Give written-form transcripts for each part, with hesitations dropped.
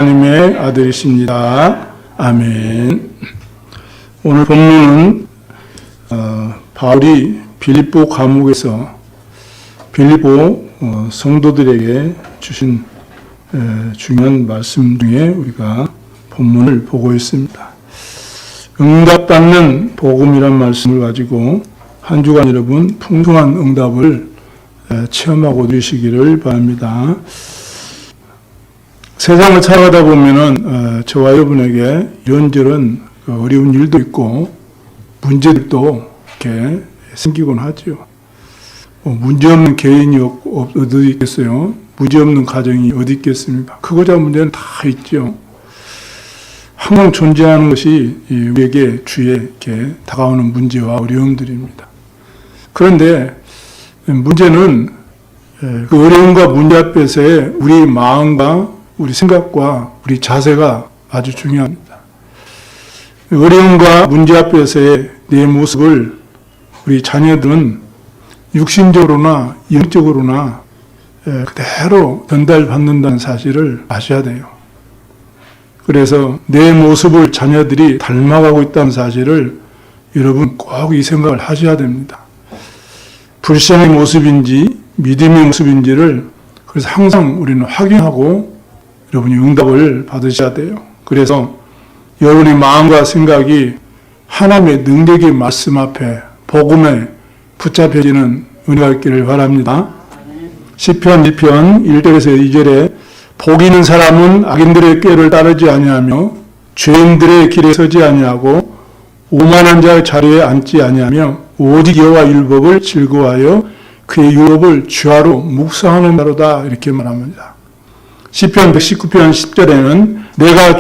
하나님의 아들이십니다. 아멘. 오늘 본문은 바울이 빌립보 감옥에서 빌립보 성도들에게 주신 중요한 말씀 중에 우리가 본문을 보고 있습니다. 응답받는 복음이란 말씀을 가지고 한 주간 여러분 풍성한 응답을 체험하고 누리시기를 바랍니다. 세상을 살아가다 보면은 저와 여러분에게 이런저런 어려운 일도 있고 문제들도 이렇게 생기곤 하죠. 문제없는 개인이 어디 있겠어요? 문제없는 가정이 어디 있겠습니까? 크고자 문제는 다 있죠. 항상 존재하는 것이 우리에게 주위에 이렇게 다가오는 문제와 어려움들입니다. 그런데 문제는 그 어려움과 문제 앞에서의 우리 마음과 우리 생각과 우리 자세가 아주 중요합니다. 어려움과 문제 앞에서의 내 모습을 우리 자녀들은 육신적으로나 영적으로나 그대로 전달받는다는 사실을 아셔야 돼요. 그래서 내 모습을 자녀들이 닮아가고 있다는 사실을 여러분 꼭 이 생각을 하셔야 됩니다. 불신의 모습인지 믿음의 모습인지를 그래서 항상 우리는 확인하고 여러분이 응답을 받으셔야 돼요. 그래서 여러분의 마음과 생각이 하나님의 능력의 말씀 앞에 복음에 붙잡혀지는 은혜가 있기를 바랍니다. 시편 2편 1절에서 2절에 복 있는 사람은 악인들의 꾀를 따르지 아니하며 죄인들의 길에 서지 아니하고 오만한 자의 자리에 앉지 아니하며 오직 여호와 율법을 즐거워하여 그의 율법을 주야로 묵상하는 자로다 이렇게 말합니다. 시편 119편 10절에는 내가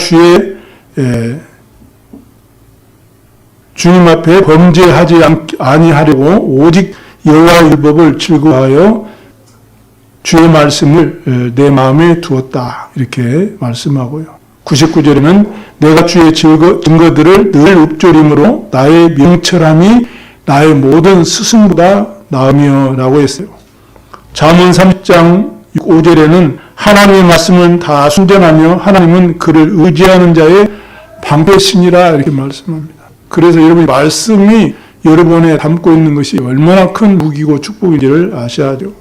주님 앞에 범죄하지 아니하려고 오직 여호와 율법을 즐거워하여 주의 말씀을 내 마음에 두었다 이렇게 말씀하고요. 99절에는 내가 주의 증거들을 늘 읊조림으로 나의 명철함이 나의 모든 스승보다 나으며 라고 했어요. 잠언 30장 5절에는 하나님의 말씀은 다 순전하며 하나님은 그를 의지하는 자의 방패신이라 이렇게 말씀합니다. 그래서 여러분이 말씀이 여러분에 담고 있는 것이 얼마나 큰 무기고 축복인지를 아셔야죠.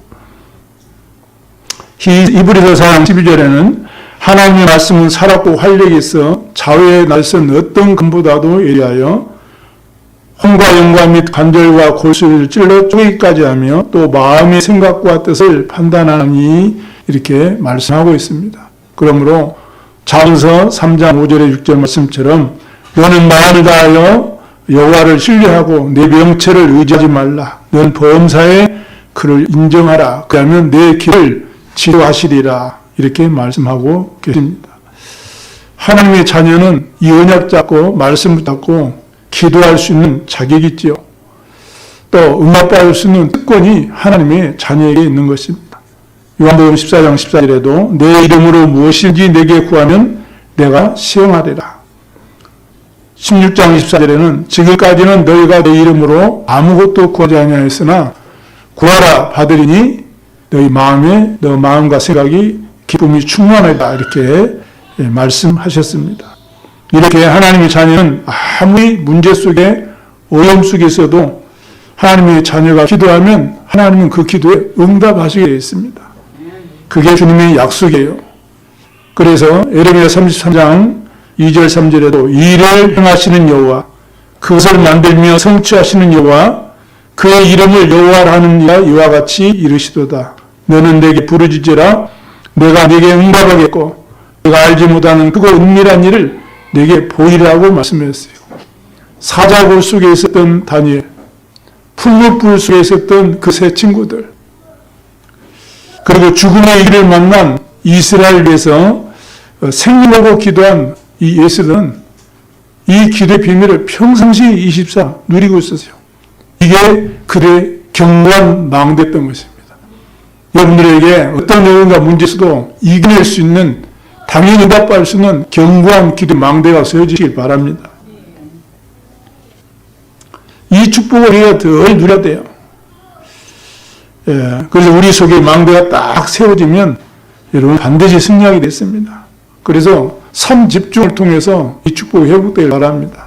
히브리서 4장 12절에는 하나님의 말씀은 살았고 활력이 있어 좌우의 날선 어떤 금보다도 예리하여 혼과 영과 및 관절과 골수를 찔러 쪼개기까지 하며 또 마음의 생각과 뜻을 판단하니 이렇게 말씀하고 있습니다. 그러므로 잠언서 3장 5절의 6절 말씀처럼 너는 마음을 다하여 여호와를 신뢰하고 내 명철을 의지하지 말라. 너는 범사에 그를 인정하라. 그러면 내 길을 지도하시리라. 이렇게 말씀하고 계십니다. 하나님의 자녀는 이 언약 잡고 말씀 붙잡고 기도할 수 있는 자격이 있지요. 또 응답받을 수 있는 특권이 하나님의 자녀에게 있는 것입니다. 요한복음 14장 14절에도 내 이름으로 무엇인지 내게 구하면 내가 시행하리라. 16장 24절에는 지금까지는 너희가 내 이름으로 아무것도 구하지 아니하였으나 구하라 받으리니 너희 마음에 너 마음과 생각이 기쁨이 충만하다 이렇게 말씀하셨습니다. 이렇게 하나님의 자녀는 아무리 문제 속에 어려움 속에 있어도 하나님의 자녀가 기도하면 하나님은 그 기도에 응답하시게 되어 있습니다. 그게 주님의 약속이에요. 그래서 에레미야 33장 2절 3절에도 일을 행하시는 여호와 그것을 만들며 성취하시는 여호와 그의 이름을 여호와라 하는 이가 이와 같이 이르시도다. 너는 내게 부르짖으라 내가 내게 응답하겠고 내가 알지 못하는 크고 은밀한 일을 내게 보이라고 말씀하셨어요. 사자굴 속에 있었던 다니엘, 풀무불 속에 있었던 그 세 친구들, 그리고 죽음의 길을 만난 이스라엘을 위해서 생명하고 기도한 이 예수는 이 기도의 비밀을 평상시 24 누리고 있었어요. 이게 그들의 견고한 망대였던 것입니다. 여러분들에게 어떤 어려움과 문제에서도 이겨낼 수 있는 당연히 응답받을 수 있는 견고한 기도 망대가 세워지길 바랍니다. 이 축복을 우리가 덜 누려야 돼요. 그래서 우리 속에 망대가 딱 세워지면 여러분 반드시 승리하게 됐습니다. 그래서 삶 집중을 통해서 이 축복이 회복되길 바랍니다.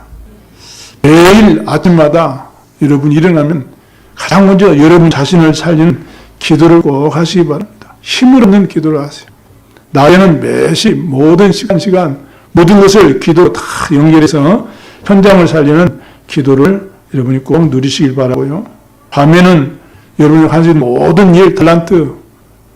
매일 아침마다 여러분 일어나면 가장 먼저 여러분 자신을 살리는 기도를 꼭 하시기 바랍니다. 힘을 얻는 기도를 하세요. 낮에는 매시 모든 시간 모든 것을 기도로 다 연결해서 현장을 살리는 기도를 여러분이 꼭 누리시길 바라고요. 밤에는 여러분이 가진 모든 일, 탤런트,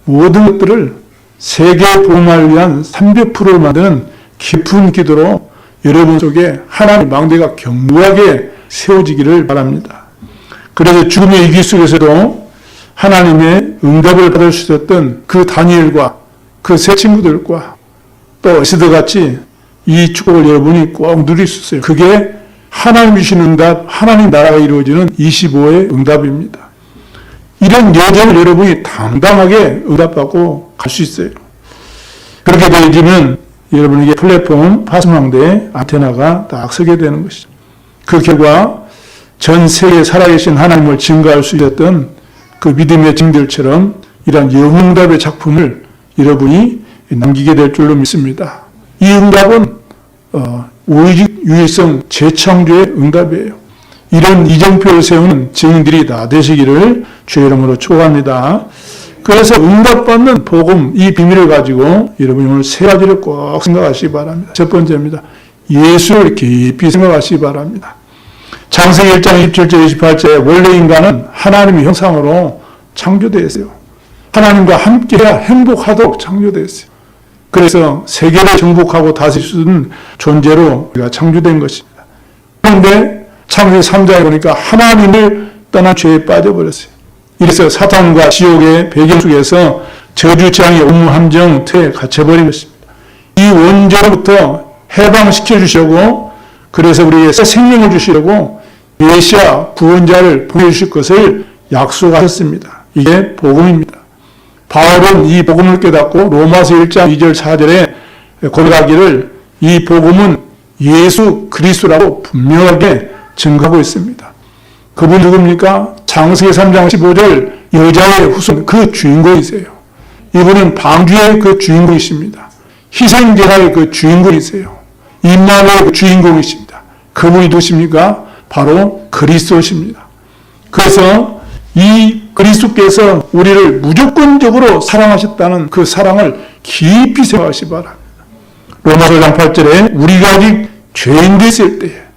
모든 것들을 세계 복음화를 위한 300%를 만드는 깊은 기도로 여러분 속에 하나님의 망대가 견고하게 세워지기를 바랍니다. 그래서 죽음의 위기 속에서도 하나님의 응답을 받을 수 있었던 그 다니엘과 그 세 친구들과 또 에스더같이 이 축복을 여러분이 꼭 누릴 수 있어요. 그게 하나님 주신 응답, 하나님 나라가 이루어지는 25의 응답입니다. 이런 여정을 여러분이 당당하게 응답받고 갈 수 있어요. 그렇게 되어지면 여러분에게 플랫폼, 파수망대, 안테나가 딱 서게 되는 것이죠. 그 결과 전 세계에 살아계신 하나님을 증거할 수 있었던 그 믿음의 증들처럼 이러한 영응답의 작품을 여러분이 남기게 될 줄로 믿습니다. 이 응답은 오직 유일성 재창조의 응답이에요. 이런 이정표를 세우는 증인들이 다 되시기를 주의 이름으로 축원합니다. 그래서 응답받는 복음, 이 비밀을 가지고 여러분이 오늘 세 가지를 꼭 생각하시기 바랍니다. 첫 번째입니다. 예수를 깊이 생각하시기 바랍니다. 창세기 1장 27절 28절에 원래 인간은 하나님의 형상으로 창조되었어요. 하나님과 함께해야 행복하도록 창조되었어요. 그래서 세계를 정복하고 다스릴 수 있는 존재로 우리가 창조된 것입니다. 그런데 창세기 3장에 보니까 하나님을 떠난 죄에 빠져버렸어요. 이래서 사탄과 지옥의 배경 속에서 저주 재앙의 온몸 함정 틀에 갇혀버린 것입니다. 이 원죄로부터 해방시켜 주시려고, 그래서 우리에게 새 생명을 주시려고 메시아 구원자를 보내주실 것을 약속하셨습니다. 이게 복음입니다. 바울은 이 복음을 깨닫고 로마서 1장 2절 4절에 고백하기를 이 복음은 예수 그리스도라고 분명하게 증거하고 있습니다. 그분 누굽니까? 창세기 3장 15절 여자의 후손, 그 주인공이세요. 이분은 방주의 그 주인공이십니다. 희생제사의 그 주인공이세요. 임마누엘 그 주인공이십니다. 그분이 누구십니까? 바로 그리스도십니다. 그래서 이 그리스도께서 우리를 무조건적으로 사랑하셨다는 그 사랑을 깊이 생각하시기 바랍니다. 로마서 1장 8절에 우리가 아직 죄인되어 있을 때에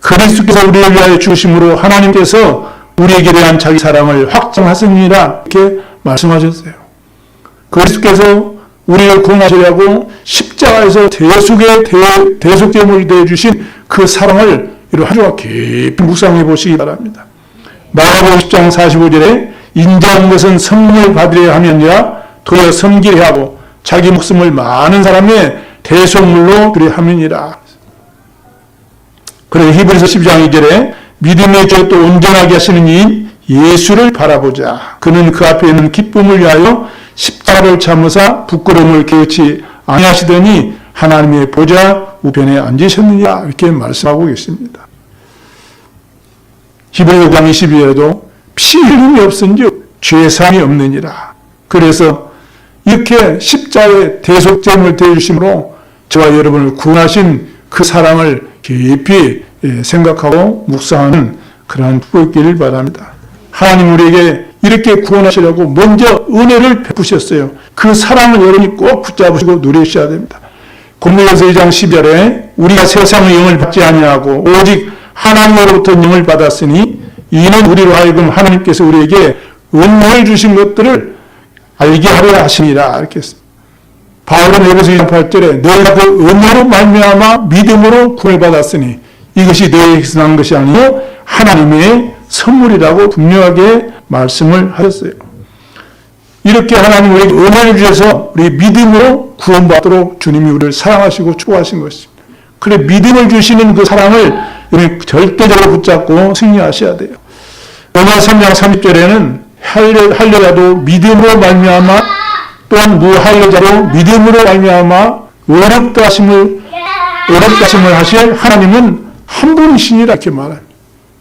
그리스도께서 우리를 위하여 죽으심으로 하나님께서 우리에게 대한 자기 사랑을 확증하셨느니라 이렇게 말씀하셨어요. 그리스도께서 우리를 구원하시려고 십자가에서 대속제물이 되어주신 그 사랑을 한 주간 깊이 묵상해 보시기 바랍니다. 마가복음 10장 45절에 인자한 것은 성령을 받으려 함이니라 도리어 섬기려 하고 자기 목숨을 많은 사람의 대속물로 드려 함이니라. 그래서 히브리서 12장 2절에 믿음의 죄도 온전하게 하시는 이 예수를 바라보자. 그는 그 앞에 있는 기쁨을 위하여 십자가를 참으사 부끄러움을 개의치 아니하시더니 하나님의 보좌 우편에 앉으셨느냐 이렇게 말씀하고 계십니다. 히브리서 9장 22절에도 피 흘림이 없은즉 죄사함이 없느니라. 그래서 이렇게 십자가의 대속제물을 대주심으로 저와 여러분을 구원하신 그 사랑을 깊이 생각하고 묵상하는 그러한 축복이기를 바랍니다. 하나님 우리에게 이렇게 구원하시려고 먼저 은혜를 베푸셨어요. 그 사랑을 여러분이 꼭 붙잡으시고 누리셔야 됩니다. 고린도전서 2장 12절에 우리가 세상의 영을 받지 아니하고 오직 하나님으로부터 영을 받았으니 이는 우리로 하여금 하나님께서 우리에게 은혜를 주신 것들을 알게 하려 하시니라 이렇게 했습니다. 바울은 에베소 2장 8절에 너희가 그 은혜로 말미암아 믿음으로 구원을 받았으니 이것이 너희에게서 난 것이 아니요 하나님의 선물이라고 분명하게 말씀을 하셨어요. 이렇게 하나님 우리에게 은혜를 주셔서 우리 믿음으로 구원받도록 주님이 우리를 사랑하시고 축복하신 것입니다. 그래 믿음을 주시는 그 사랑을 우리 절대적으로 붙잡고 승리하셔야 돼요. 로마서 3장 30절에는 할례자도 믿음으로 말미암아 또한 무할례자도 믿음으로 말미암아 어렵다 하심을 하실 하나님은 한 분이시니라 이렇게 말합니다.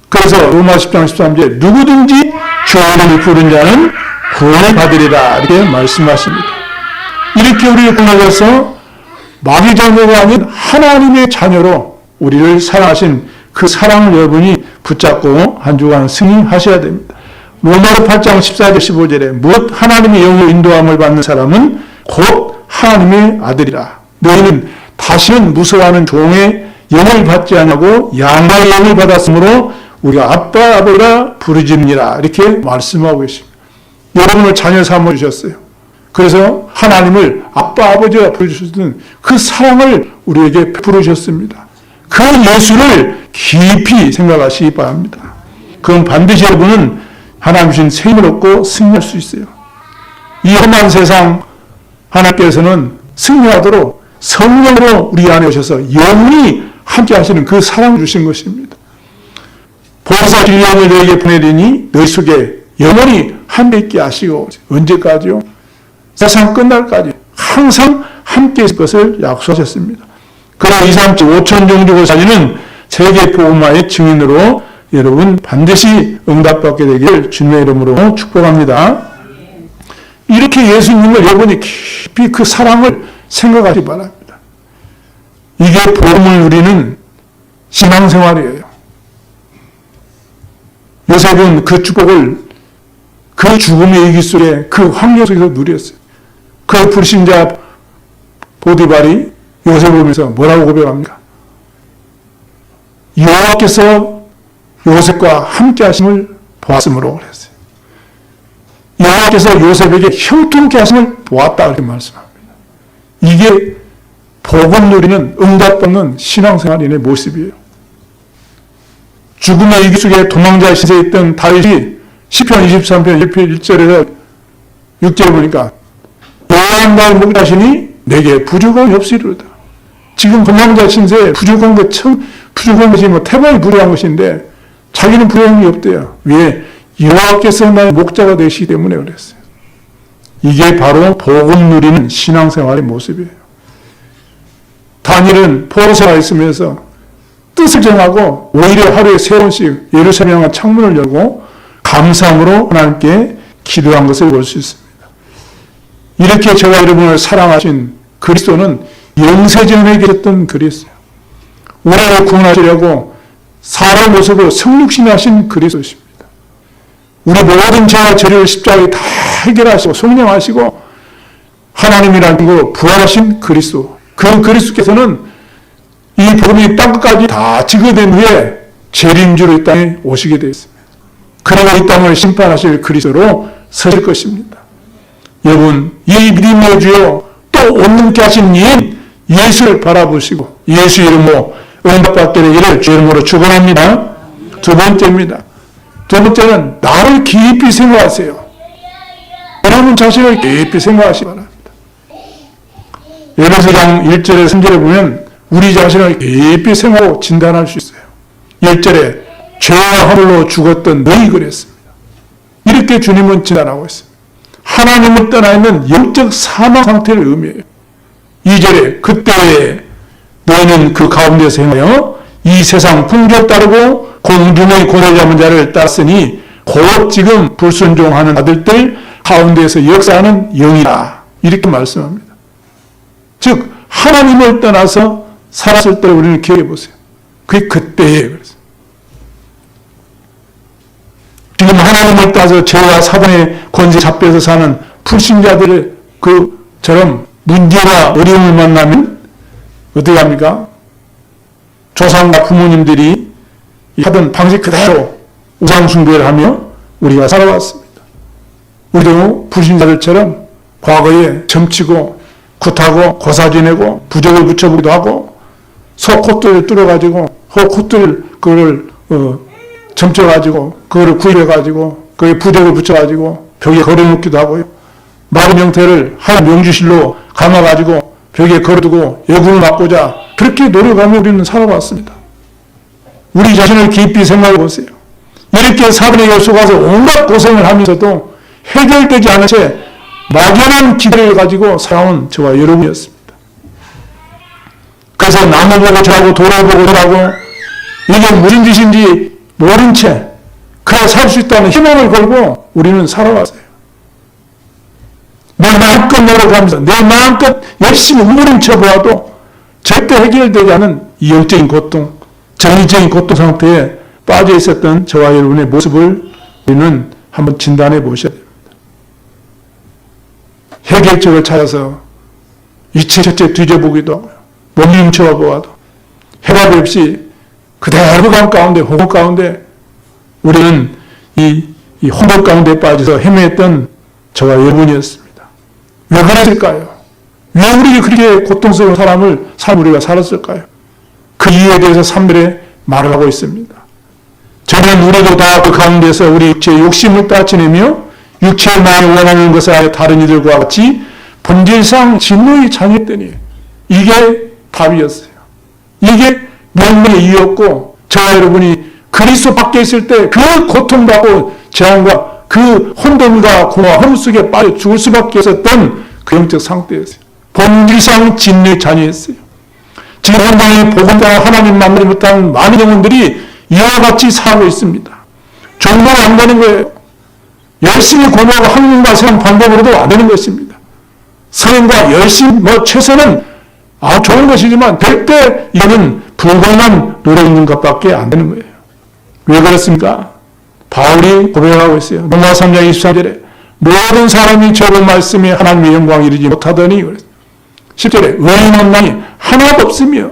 그래서 로마서 10장 13절에 누구든지 주 이름을 부른 자는 구원을 받으리라 이렇게 말씀하십니다. 이렇게 우리를 구원하셔서 마귀 자녀가 아닌 하나님의 자녀로 우리를 사랑하신 그 사랑을 여러분이 붙잡고 한 주간 승리하셔야 됩니다. 로마서 8장 14절 15절에 무엇 하나님의 영으로 인도함을 받는 사람은 곧 하나님의 아들이라. 너희는 다시는 무서워하는 종의 영을 받지 않냐고 양가의 영을 받았으므로 우리가 아빠 아버지라 부르짖느니라. 이렇게 말씀하고 계십니다. 여러분을 자녀 삼아주셨어요. 그래서 하나님을 아빠 아버지라 부르주셨던 그 사랑을 우리에게 베풀어 주셨습니다. 그 예수를 깊이 생각하시기 바랍니다. 그럼 반드시 여러분은 하나님 주신 새 힘을 얻고 승리할 수 있어요. 이 험한 세상 하나님께서는 승리하도록 성령으로 우리 안에 오셔서 영원히 함께 하시는 그 사랑을 주신 것입니다. 보혜사 주의 영을 너에게 보내리니 너희 속에 영원히 함께 있게 하시고 언제까지요? 세상 끝날까지 항상 함께 있을 것을 약속하셨습니다. 그러나 2, 3, 5천 종족을 살리는 세계 복음화의 증인으로 여러분 반드시 응답받게 되기를 주님의 이름으로 축복합니다. 이렇게 예수님을 여러분이 깊이 그 사랑을 생각하기 바랍니다. 이게 복음을 누리는 신앙생활이에요. 요셉은 그 축복을 그 죽음의 위기 속에 그 환경 속에서 누렸어요. 그 불신자 보디발이 요셉을 보면서 뭐라고 고백합니까? 여호와께서 요셉과 함께 하심을 보았으므로 그랬어요. 여호와께서 요셉에게 형통케 하심을 보았다 이렇게 말씀합니다. 이게 복음 누리는 응답받는 신앙생활인의 모습이에요. 죽음의 위기 속에 도망자 시세에 있던 다윗이 시편 23편 1절에서 6절에 보니까 여호와 나의 목자시니 내게 부족함이 없으리로다. 지금 도망자 신세에 부족한 것이 뭐 태반이 부족한 것인데 자기는 부족함이 없대요. 왜? 여호와께서 나의 목자가 되시기 때문에 그랬어요. 이게 바로 복음 누리는 신앙생활의 모습이에요. 다니엘은 포로생활에 있으면서 뜻을 정하고 오히려 하루에 3번씩 예루살렘 향한 창문을 열고 감사함으로 하나님께 기도한 것을 볼 수 있습니다. 이렇게 저와 여러분을 사랑하신 그리스도는 영세전에 계셨던 그리스도예요. 우리를 구원하시려고 사람 모습으로 성육신이 하신 그리스도십니다. 우리 모든 죄와 죄를 십자가에 다 해결하시고 속량하시고 하나님이라는 거 부활하신 그리스도. 그 그리스도께서는 이 복음이 땅끝까지 다 증거된 후에 재림주로 이 땅에 오시게 되어 있습니다. 그리고 이 땅을 심판하실 그리스도로 서실 것입니다. 여러분, 이 믿음의 주여 또 온전케 하신 이인 예수를 바라보시고 예수 이름으로 응답받게 되기를 주 이름으로 축원합니다. 두 번째입니다. 두 번째는 나를 깊이 생각하세요. 여러분 자신을 깊이 생각하시기 바랍니다. 에베소서 1절에 3절에 보면 우리 자신을 깊이 생각하고 진단할 수 있어요. 1절에 죄와 허물로 죽었던 너희 그랬습니다. 이렇게 주님은 진단하고 있습니다. 하나님을 떠나 있는 영적 사망 상태를 의미해요. 2절에 그때에 너희는 그 가운데서 행하여 이 세상 풍조 따르고 공중의 고대 잡은 자를 따랐으니 곧 지금 불순종하는 아들들 가운데서 역사하는 영이라 이렇게 말씀합니다. 즉 하나님을 떠나서 살았을 때를 우리는 기억해 보세요. 그게 그때예요. 그래서 지금 하나님을 떠나서 죄와 사단의 권세 잡혀서 사는 불신자들의 그처럼 문제와 어려움을 만나면 어떻게 합니까? 조상과 부모님들이 하던 방식 그대로 우상 숭배를 하며 우리가 살아왔습니다. 우리도 불신자들처럼 과거에 점치고 굿하고 고사 지내고 부적을 붙여보기도 하고 소 콧대를 뚫어가지고 호 콧대를 그거를 점쳐가지고 그거를 구입해가지고 거기에 부적을 붙여가지고 벽에 걸어놓기도 하고요. 마른 형태를 하얀 명주실로 감아가지고 벽에 걸어두고 여군을 막고자 그렇게 노력하며 우리는 살아왔습니다. 우리 자신을 깊이 생각해 보세요. 이렇게 사번에게 속아서 온갖 고생을 하면서도 해결되지 않은 채 막연한 기대를 가지고 살아온 저와 여러분이었습니다. 그래서 남을 보고 저하고 돌아보고 저하고 이게 무슨 짓인지 모른 채 그래 살 수 있다는 희망을 걸고 우리는 살아왔어요. 내 마음껏 노력하면서 내 마음껏 열심히 우물림쳐 보아도 절대 해결되지 않은 이 영적인 고통, 정신적인 고통 상태에 빠져 있었던 저와 여러분의 모습을 우리는 한번 진단해 보셔야 됩니다. 해결책을 찾아서 이체저체 뒤져보기도 하고요. 몸이 훔쳐보아도 해답이 없이 그대로 감 가운데, 호흡 가운데 우리는 이 혼돈 가운데 빠져서 헤매했던 저와 여러분이었습니다. 왜 그랬을까요? 왜 우리가 그렇게 고통스러운 삶을 우리가 살았을까요? 그 이유에 대해서 3절에 말을 하고 있습니다. 저는 우리도 다 그 가운데서 우리 육체의 욕심을 따지내며 육체의 마음이 원하는 것을 하여 다른 이들과 같이 본질상 진노에 장했더니 이게 답이었어요. 이게 명분의 이유였고 저와 여러분이 그리스도 밖에 있을 때 그 고통받고 재앙과 그 혼돈과 공허 허무 속에 빠져 죽을 수밖에 없었던 그 영적 상태였어요. 본질상 진노에 자녀였어요. 지금 현장에 복음과 하나님 만나지 못한 많은 영혼들이 이와 같이 살고 있습니다. 종로가 안 되는 거예요. 열심히 공부하고 학문과 세상 방법으로도 안 되는 것입니다. 성인과 열심히 최선은 좋은 것이지만 절대 이거는 불공한 노력인 것밖에 안 되는 거예요. 왜 그렇습니까? 바울이 고백하고 있어요. 로마 3장 23절에 모든 사람이 저런 말씀에 하나님의 영광을 이루지 못하더니 그랬어요. 10절에 의인 없나니 하나도 없으며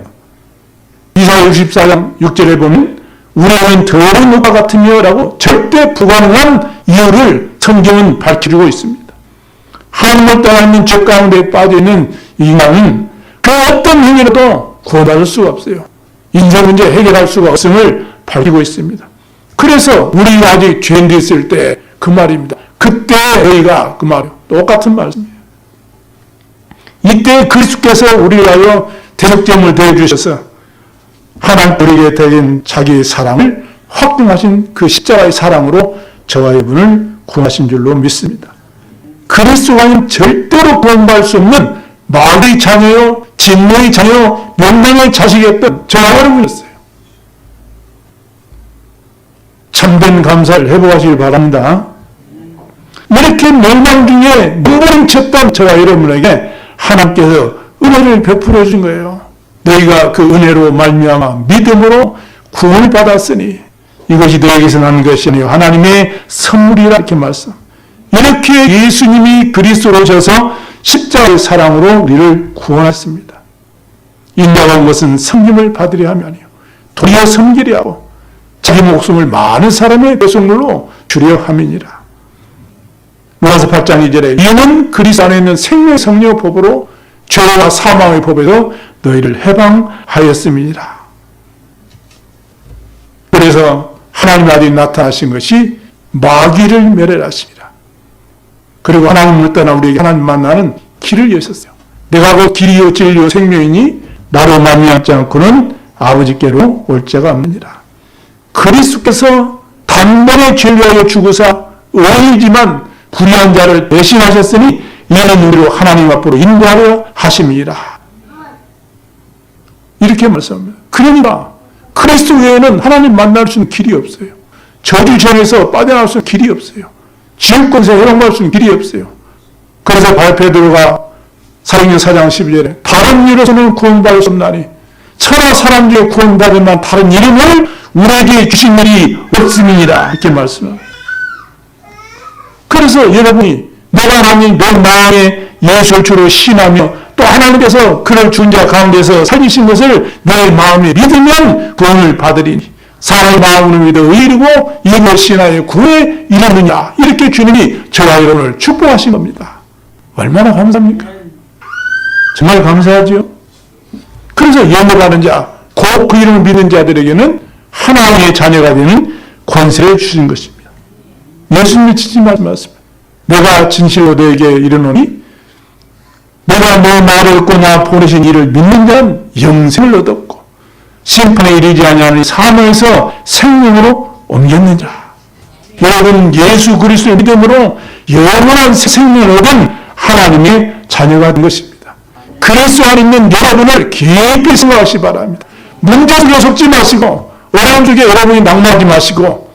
이사야 64장 6절에 보면 우리는 더러운 누가 같으며 라고 절대 불가능한 이유를 성경은 밝히고 있습니다. 하나님을 떠나는 죄 가운데 빠져있는 인간은 그 어떤 행위라도 구원받을 수가 없어요. 인생 문제 해결할 수가 없음을 밝히고 있습니다. 그래서 우리가 아직 죄인되어 있을 때 그 말입니다. 그때 저희가 그 말 똑같은 말씀이에요. 이때 그리스도께서 우리를 위하여 대속점을 대해주셔서 하나님 우리에게 대신 자기의 사랑을 확증하신 그 십자가의 사랑으로 저와 여러분을 구원하신 줄로 믿습니다. 그리스도와는 절대로 구원받을 수 없는 마귀의 자녀요, 진노의 자녀요, 멸망의 자식이었던 저와 여러분이었어요. 참된 감사를 회복하시길 바랍니다. 이렇게 멸망 중에 눈물을 쳤던 저와 여러분에게 하나님께서 은혜를 베풀어 주신 거예요. 너희가 그 은혜로 말미암아 믿음으로 구원을 받았으니 이것이 너희에게서 난 것이 아니요 하나님의 선물이라 이렇게 말씀. 이렇게 예수님이 그리스도로 오셔서 십자가의 사랑으로 우리를 구원했습니다. 인자한 것은 섬김을 받으려 하며 아니요 도리어 섬기려 하고 자기 목숨을 많은 사람의 대속물로 주려 함이니라. 로마서 8장 2절에 이는 그리스도 안에 있는 생명의 성령의 법으로 죄와 사망의 법에서 너희를 해방하였음이니라. 그래서 하나님의 아들이 나타나신 것이 마귀를 멸하시니라. 그리고 하나님을 떠나 우리에게 하나님 만나는 길을 여셨어요. 내가 그 길이요 진리요 생명이니 나로 말미암지 않고는 아버지께로 올 자가 없느니라. 그리스도께서 단번에 죄를 위하여 죽으사 의인이지만 불의한 자를 대신하셨으니 이는 우리로 하나님 앞으로 인도하려 하심이라. 이렇게 말씀합니다. 그러니까 그리스도 외에는 하나님 만날 수 있는 길이 없어요. 저주정에서 빠져나올 수 있는 길이 없어요. 지옥권세 해방받을 수 있는 길이 없어요. 그래서 베드로가 사도행전 4장 12절에 다른 이로서는 구원받을 수 없나니 천하 사람 중에 구원받을 만한 다른 이름을 우리에게 주신 일이 없음이니라. 이렇게 말씀합니다. 그래서 여러분이 내가 하나님 내 마음에 예수를 주로 신하며 또 하나님께서 그를 준 자 가운데서 살리신 것을 내 마음에 믿으면 구원을 받으리니 사람의 마음으로 믿어 의이르고 이를 신하여 구원에 이르느냐. 이렇게 주님이 저와 여러분을 축복하신 겁니다. 얼마나 감사합니까? 정말 감사하죠. 그래서 영접하는 자, 곧 그 이름을 믿는 자들에게는 하나님의 자녀가 되는 권세를 주신 것입니다. 예수님이 진짜 말씀하십니다. 내가 진실로 너에게 이르노니 내가 너 말을 듣고 나 보내신 이를 믿는 자는 영생을 얻었고 심판에 이르지 아니하는 사망에서 생명으로 옮겼는 자. 여러분 예수 그리스도의 믿음으로 영원한 생명을 얻은 하나님의 자녀가 된 것입니다. 그리스도 안에 있는 여러분을 깊이 생각하시기 바랍니다. 문제 속에 속지 마시고 어려움 속에 여러분이 낙마하지 마시고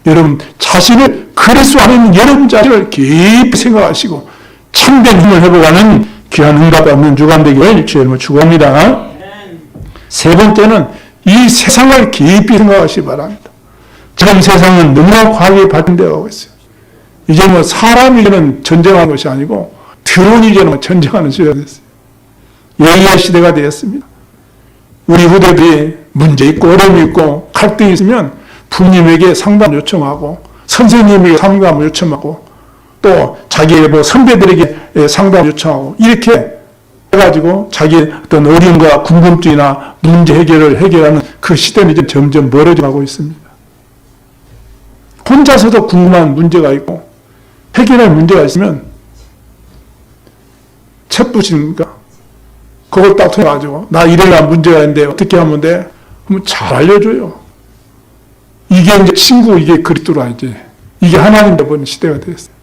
여러분 자신을 그리스도 안에 있는 여러분 자신을 깊이 생각하시고 참된 힘을 회복하는 귀한 응답 없는 주간 되기를 주의 이름으로 축원합니다. 세 번째는 이 세상을 깊이 생각하시기 바랍니다. 지금 세상은 너무나 과학이 발전되어 가고 있어요. 이제 뭐 사람이 이제는 전쟁하는 것이 아니고 드론이 이제는 전쟁하는 시대가 됐어요. AI 시대가 되었습니다. 우리 후대들이 문제 있고 어려움이 있고 갈등이 있으면 부모님에게 상담 요청하고 선생님에게 상담 요청하고 또 자기의 뭐 선배들에게 상담 요청하고 이렇게 해가지고 자기의 어떤 어려움과 궁금증이나 문제 해결을 해결하는 그 시대는 이제 점점 멀어져 가고 있습니다. 혼자서도 궁금한 문제가 있고 해결할 문제가 있으면 책 붙이니까 그걸 딱 통해가지고 나 이래야 문제가 있는데 어떻게 하면 돼? 그러면 잘 알려줘요. 이게 이제 친구, 이게 그리스도라 이제 이게 하나님 되버린 시대가 되었어요.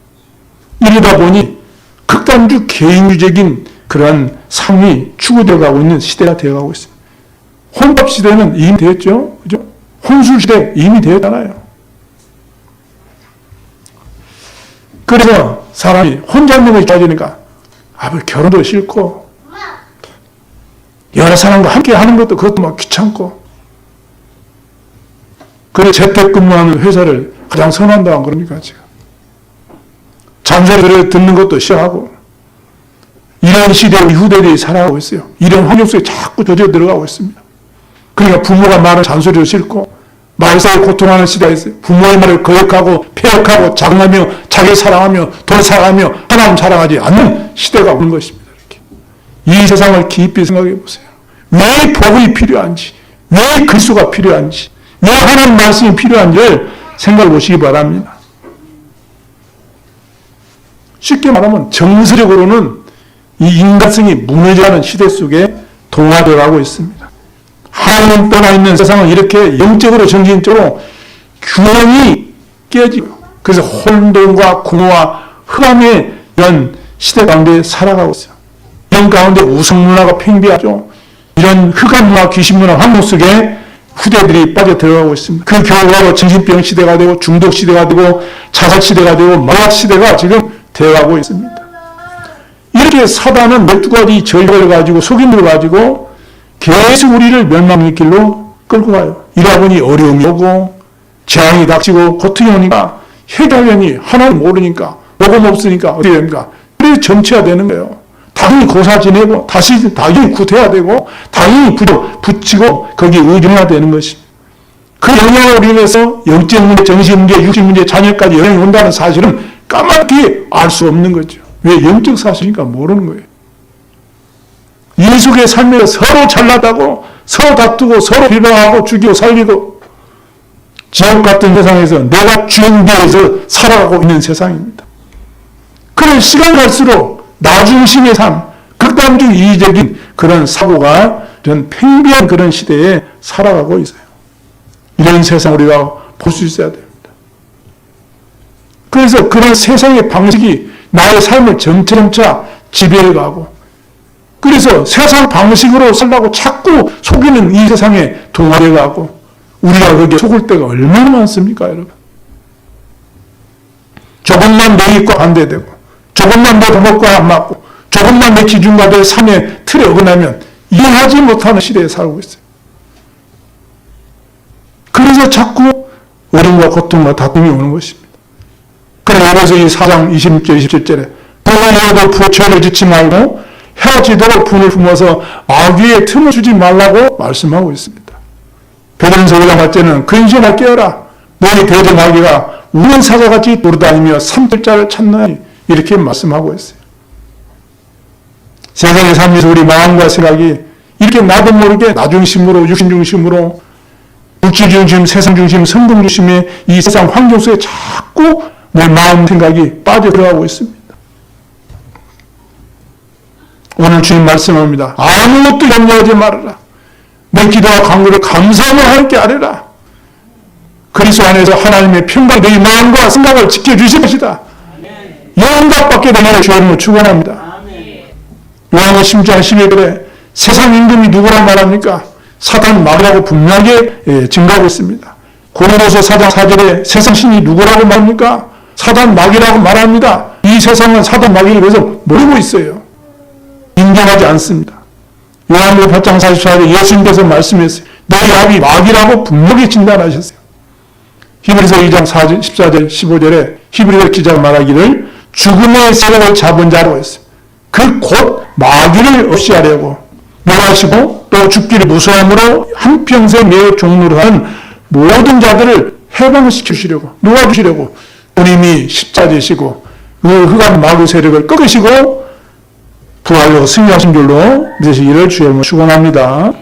이러다 보니 극단적 개인주의적인 그러한 삶이 추구되어가고 있는 시대가 되어가고 있습니다. 혼밥 시대는 이미 되었죠, 그죠? 혼술 시대 이미 되었잖아요. 그래서 사람이 혼자 있는 것이 좋아지니까 결혼도 싫고 여러 사람과 함께 하는 것도 그것도 막 귀찮고 그래 재택근무하는 회사를 가장 선호한다고 그러니까 지금 잔소리 듣는 것도 싫어하고 이런 시대의 후대들이 살아가고 있어요. 이런 환경 속에 자꾸 조져 들어가고 있습니다. 그러니까 부모가 말하는 잔소리도 싫고 말살에 고통하는 시대가 있어요. 부모의 말을 거역하고 폐역하고 자긍하며 자기 사랑하며 돈 사랑하며 하나님 사랑하지 않는 시대가 오는 것입니다. 이렇게. 이 세상을 깊이 생각해 보세요. 왜 복이 필요한지, 왜 그리스도가 필요한지, 왜 하나님 말씀이 필요한지를 생각해 보시기 바랍니다. 쉽게 말하면 정서적으로는 이 인간성이 무너져가는 시대 속에 동화되어 가고 있습니다. 하나님 떠나 있는 세상은 이렇게 영적으로 정신적으로 균형이 깨지고 그래서 혼돈과 공허와 흑암의 이런 시대 가운데 살아가고 있어요. 이런 가운데 우상 문화가 팽배하죠. 이런 흑암 문화, 귀신 문화 환경 속에 후대들이 빠져들어가고 있습니다. 그 결과로 정신병 시대가 되고 중독 시대가 되고 자살 시대가 되고 마약 시대가 지금 되어가고 있습니다. 이렇게 사단은 12가지 전략을 가지고 속임을 가지고 계속 우리를 멸망의 길로 끌고 가요. 이러다 보니 어려움이 오고 재앙이 닥치고 고통이 오니까 해결하려니 하나님 모르니까 복음 없으니까 어떻게 됩니까? 그래서 정치화되는 거예요. 당연히 고사 지내고 다시 당연히 구태야 되고 당연히 붙이고 거기에 의존해야 되는 것입니다. 그 영향으로 인해서 영적 문제, 정신 문제, 육신 문제, 자녀까지 영향이 온다는 사실은 까맣게 알 수 없는 거죠. 왜? 영적 사실이니까 모르는 거예요. 이 속의 삶에서 서로 잘났다고 서로 다투고 서로 비방하고 죽이고 살리고 지옥 같은 세상에서 내가 주인되어서 살아가고 있는 세상입니다. 그런 시간 갈수록 나중심의 삶, 극단적 이기적인 그런 사고가 전 팽배한 그런 시대에 살아가고 있어요. 이런 세상 우리가 볼 수 있어야 됩니다. 그래서 그런 세상의 방식이 나의 삶을 점차 지배해가고 그래서 세상 방식으로 살라고 자꾸 속이는 이 세상에 동화돼가고 우리가 거기에 속을 때가 얼마나 많습니까, 여러분? 조금만 내 입과 반대되고 조금만 내 도덕과 안 맞고 조금만 내 기준과 내 삶의 틀에 어긋나면 이해하지 못하는 시대에 살고 있어요. 그래서 자꾸 어려움과 고통과 다툼이 오는 것입니다. 그래서 이 4장 26절 27절에 부모도 부처를 짓지 말고 헤어지도록 분을 품어서 마귀의 틈을 주지 말라고 말씀하고 있습니다. 베드로전서 5장 8절에는 근신아 깨어라 너희 대적 마귀가 우는 사자같이 돌아다니며 삼킬자를 찾나니 이렇게 말씀하고 있어요. 세상에 살면서 우리 마음과 생각이 이렇게 나도 모르게 나중심으로 육신 중심으로 물질 중심, 세상 중심, 성공 중심의 이 세상 환경 속에 자꾸 내 마음 생각이 빠져들어가고 있습니다. 오늘 주님 말씀합니다. 아무것도 염려하지 말아라. 내 기도와 간구를 감사하며 함께 하리라. 그리스도 안에서 하나님의 평강 너희 마음과 생각을 지켜주실 것이다. 영광받게 되기를 주님으로 축원합니다. 요한의 10장 11절에 세상 임금이 누구란 말합니까? 사단 마귀라고 분명하게 증거하고 있습니다. 고린도서 4장 4절에 세상 신이 누구라고 말합니까? 사단 마귀라고 말합니다. 이 세상은 사단 마귀를 그래서 모르고 있어요. 인정하지 않습니다. 요한복음 8장 44절에 예수님께서 말씀했어요. 너희 아비 마귀라고 분명히 진단하셨어요. 히브리서 2장 14절 15절에 히브리서 기자가 말하기를 죽음의 세력을 잡은 자로 했어요. 그 곧 마귀를 없이하려고 멸하시고 또 죽기를 무서움으로 한평생 내 종로로 하는 모든 자들을 해방시키시려고 놓아주시려고 주님이 십자지시고 그 흑암 마귀 세력을 꺾으시고 부활로 승리하신 줄로 믿으시기를 주의 축원합니다.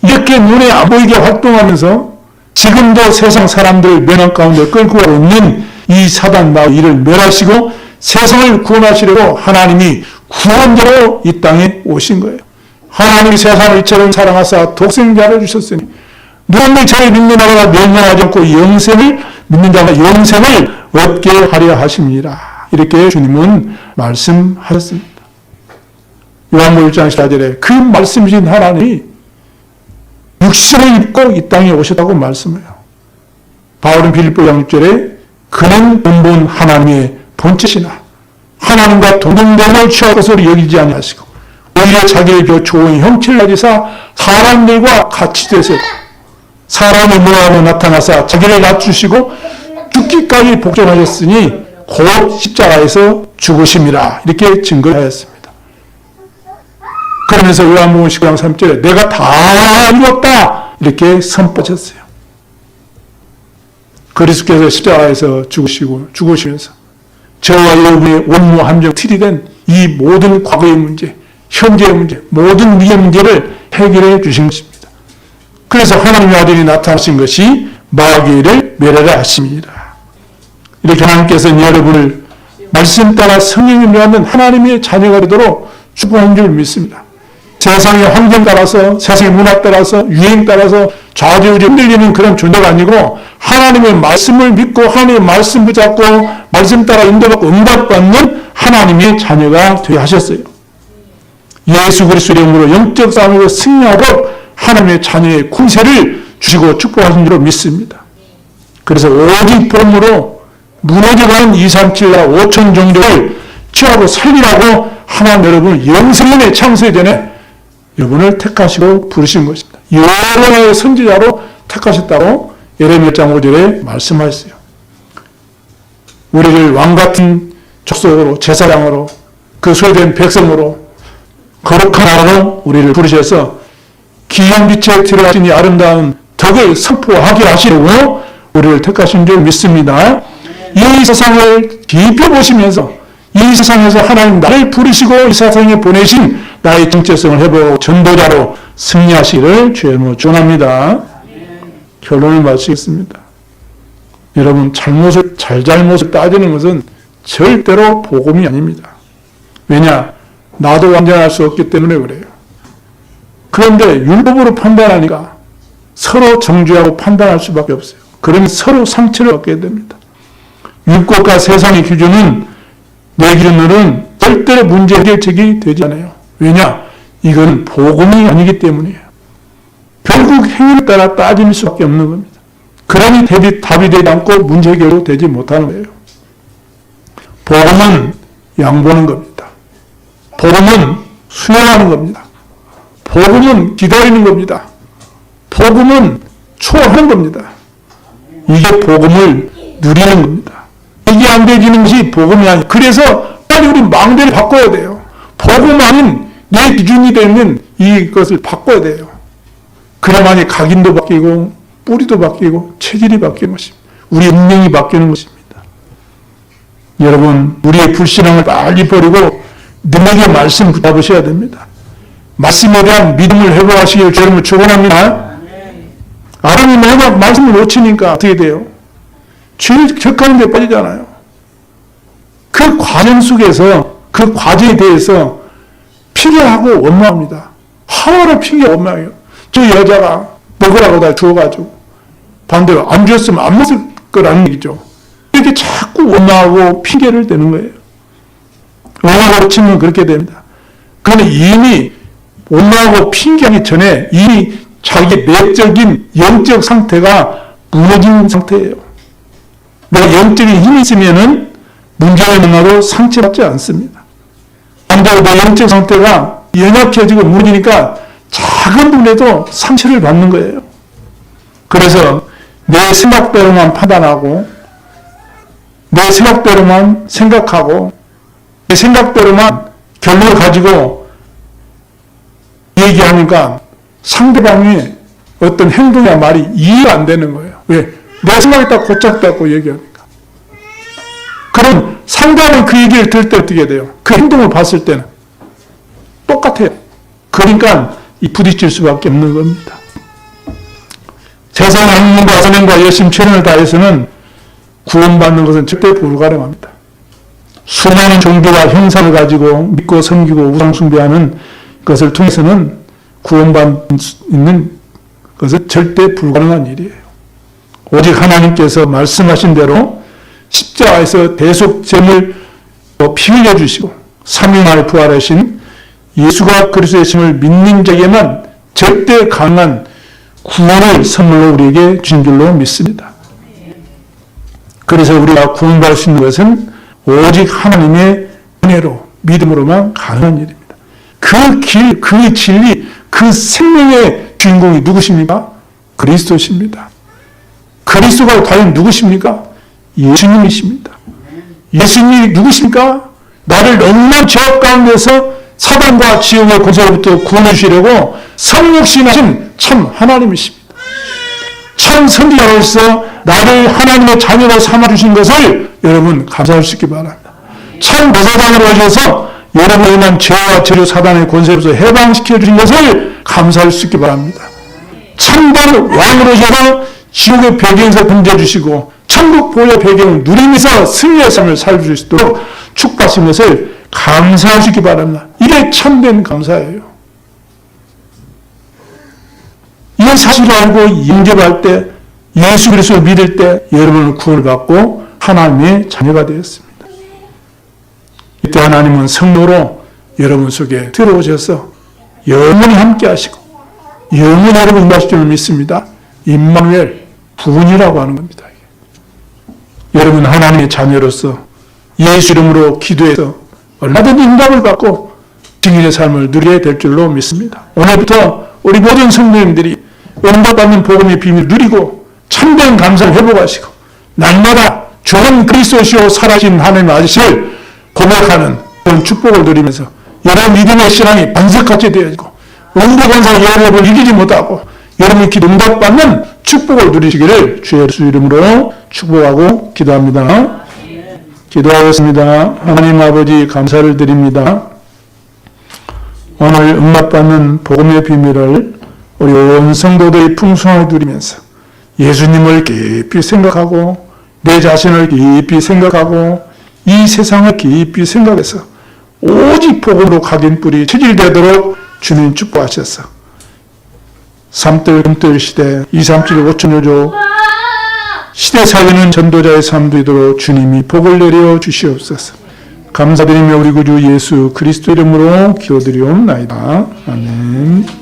이렇게 눈에 안 보이게 활동하면서 지금도 세상 사람들 멸망 가운데 끌고 가고 있는 이 사단 마귀 이를 멸하시고 세상을 구원하시려고 하나님이 구원자로 이 땅에 오신 거예요. 하나님이 세상을 이처럼 사랑하사 독생자를 주셨으니 누구든지 저를 믿는 자가 멸망하지 않고 영생을 믿는 자가 영생을 얻게 하려 하십니다. 이렇게 주님은 말씀하셨습니다. 요한복음 1장 14절에 그 말씀이신 하나님이 육신을 입고 이 땅에 오셨다고 말씀해요. 바울은 빌립보 6절에 그는 근본 하나님의 본체시나 하나님과 동등됨을 취할 것으로 여기지 아니하시고 오히려 자기의 그 좋은 형체를 가지사 사람들과 같이 되세요. 사람의 모양으로 나타나사 자기를 낮추시고 죽기까지 복종하셨으니 곧 십자가에서 죽으심이라 이렇게 증거하였습니다. 그러면서 요한복음 19장 3절에 내가 다 이뤘다 이렇게 선포하셨어요. 그리스도께서 십자가에서 죽으시면서 저와 여러분의 원무 함정 틀이 된 이 모든 과거의 문제, 현재의 문제, 모든 미래 문제를 해결해 주신 것입니다. 그래서 하나님의 아들이 나타나신 것이 마귀를 멸하라 하십니다. 이렇게 하나님께서는 여러분을 말씀 따라 성령을 받는 하나님의 자녀가 되도록 축복한 줄 믿습니다. 세상의 환경 따라서, 세상의 문화 따라서, 유행 따라서 좌지우지 흔들리는 그런 존재가 아니고 하나님의 말씀을 믿고 하나님의 말씀 붙잡고 말씀 따라 인도받고 응답받는 하나님의 자녀가 되게 하셨어요. 예수 그리스도 이름으로 영적 싸움에서 승리하고 하나님의 자녀의 군세를 주시고 축복하신 줄로 믿습니다. 그래서 오직 복음으로 무너져가는 237나라 5천 종족을 취하고 살리라고 하나님 여러분을 영생의 창세 전에 여러분을 택하시고 부르신 것입니다. 여호와의 선지자로 택하셨다고 예레미야 1장 5절에 말씀하셨어요. 우리를 왕같은 족속으로 제사장으로 그 소유된 백성으로 거룩한 나라로 우리를 부르셔서 기이한 빛에 들어가신 이 아름다운 덕을 선포하게 하시려고 우리를 택하신 줄 믿습니다. 이 세상을 깊이 보시면서 이 세상에서 하나님 나를 부르시고 이 세상에 보내신 나의 정체성을 회복하고 전도자로 승리하시기를 주의 이름으로 축원합니다. 결론을 마치겠습니다. 여러분 잘잘못을 따지는 것은 절대로 복음이 아닙니다. 왜냐? 나도 완전할 수 없기 때문에 그래요. 그런데 율법으로 판단하니까 서로 정죄하고 판단할 수밖에 없어요. 그러면 서로 상처를 받게 됩니다. 율법과 세상의 기준은 내 기준으로는 절대로 문제 해결책이 되지 않아요. 왜냐? 이건 복음이 아니기 때문이에요. 결국 행위에 따라 따질 수밖에 없는 겁니다. 그러니 답이 되지 않고 문제 해결도 되지 못하는 거예요. 복음은 양보하는 겁니다. 복음은 수용하는 겁니다. 복음은 기다리는 겁니다. 복음은 초월하는 겁니다. 이게 복음을 누리는 겁니다. 이게 안 되지는 것이 복음이 아니에요. 그래서 빨리 우리 망대를 바꿔야 돼요. 복음 아닌 내 기준이 되는 이것을 바꿔야 돼요. 그래야만이 각인도 바뀌고 뿌리도 바뀌고 체질이 바뀌는 것입니다. 우리 운명이 바뀌는 것입니다. 여러분, 우리의 불신앙을 빨리 버리고 능력의 말씀 붙잡으셔야 됩니다. 말씀에 대한 믿음을 회복하시길 주님을 축원합니다. 아론이 매번 말씀을 놓치니까 어떻게 돼요? 죄의 격하는 데 빠지잖아요. 그 과정 속에서 그 과정에 대해서 핑계하고 원망합니다. 하나를 핑계 원망해요. 저 여자가 먹으라고 다 주어가지고 반대로 안 주었으면 안 먹을 거라는 얘기죠. 이렇게 자꾸 원망하고 핑계를 대는 거예요. 원망하고 치면 그렇게 됩니다. 그런데 이미 원망하고 핑계하기 전에 이미 자기의 내적인 영적 상태가 무너진 상태예요. 내가 영적인 힘이 있으면은 문제가 일어나도 상처받지 않습니다. 반대로 내 영적 상태가 연약해지고 무너지니까 작은 부분에도 상처를 받는 거예요. 그래서 내 생각대로만 판단하고 내 생각대로만 생각하고 내 생각대로만 결론을 가지고 얘기하니까 상대방의 어떤 행동이나 말이 이해가 안 되는 거예요. 왜? 내 생각이 딱 곧잘 닦고 얘기하니까. 그럼 상대방이 그 얘기를 들을 때 어떻게 돼요? 그 행동을 봤을 때는 똑같아요. 그러니까 이 부딪힐 수밖에 없는 겁니다. 세상 학문과 선행과 열심 최선을 다해서는 구원받는 것은 절대 불가능합니다. 수많은 종교와 형상을 가지고 믿고 섬기고 우상 숭배하는 것을 통해서는 구원받는 수 있는 것은 절대 불가능한 일이에요. 오직 하나님께서 말씀하신 대로 십자가에서 대속죄를 피 흘려 주시고 3일 만에 부활하신 예수가 그리스도의 심을 믿는 자에게만 절대 가능한 구원을 선물로 우리에게 주신 줄로 믿습니다. 그래서 우리가 구원받을 수 있는 것은 오직 하나님의 은혜로 믿음으로만 가능한 일입니다. 그 길, 그 진리, 그 생명의 주인공이 누구십니까? 그리스도십니다. 그리스도가 과연 누구십니까? 예수님이십니다. 예수님이 누구십니까? 나를 억울한 죄악 가운데서 사단과 지옥의 권세로부터 구원해 주시려고 성육신하신 참 하나님이십니다. 참 선지자로서 나를 하나님의 자녀로 삼아주신 것을 여러분 감사할 수 있기 바랍니다. 참 대사장으로 하셔서 여러분을 인한 죄와 재료 사단의 권세로서 해방시켜 주신 것을 감사할 수 있기 바랍니다. 참된 왕으로 하셔서 지옥의 배경에서 건져주시고 천국 보호의 배경을 누리면서 승리의 삶을 살줄 수 있도록 축복하신 것을 감사할 수 있기 바랍니다. 이게 참된 감사예요. 이 사실을 알고 인정할 때 예수 그리스도를 믿을 때 여러분은 구원을 받고 하나님의 자녀가 되었습니다. 이때 하나님은 성도로 여러분 속에 들어오셔서 영원히 함께 하시고 영원히 여러분 임하실 줄 믿습니다. 임마누엘 부분이라고 하는 겁니다. 여러분 하나님의 자녀로서 예수 이름으로 기도해서 얼마든지 응답을 받고 증인의 삶을 누려야 될 줄로 믿습니다. 오늘부터 우리 모든 성도님들이 응답받는 복음의 비밀을 누리고 참된 감사를 회복하시고 날마다 좋은 그리스도시오 살아신 하나님 아저씨를 고백하는 그런 축복을 누리면서 여러분 믿음의 신앙이 반석같이 되어지고 원대관사 여러분을 이기지 못하고 여러분이 기도 응답받는 축복을 누리시기를 주의 이름으로 축복하고 기도합니다. 기도하겠습니다. 하나님 아버지 감사를 드립니다. 오늘 응답받는 복음의 비밀을 우리 온 성도들이 풍성하게 누리면서 예수님을 깊이 생각하고 내 자신을 깊이 생각하고 이 세상을 깊이 생각해서 오직 복음으로 각인 뿌리 체질되도록 주님 축복하셔서 삼들 금들 시대 237 5천여조 시대 살리는 전도자의 삶 되도록 주님이 복을 내려 주시옵소서. 감사드리며 우리 구주 예수 그리스도 이름으로 기도드리옵나이다. 아멘.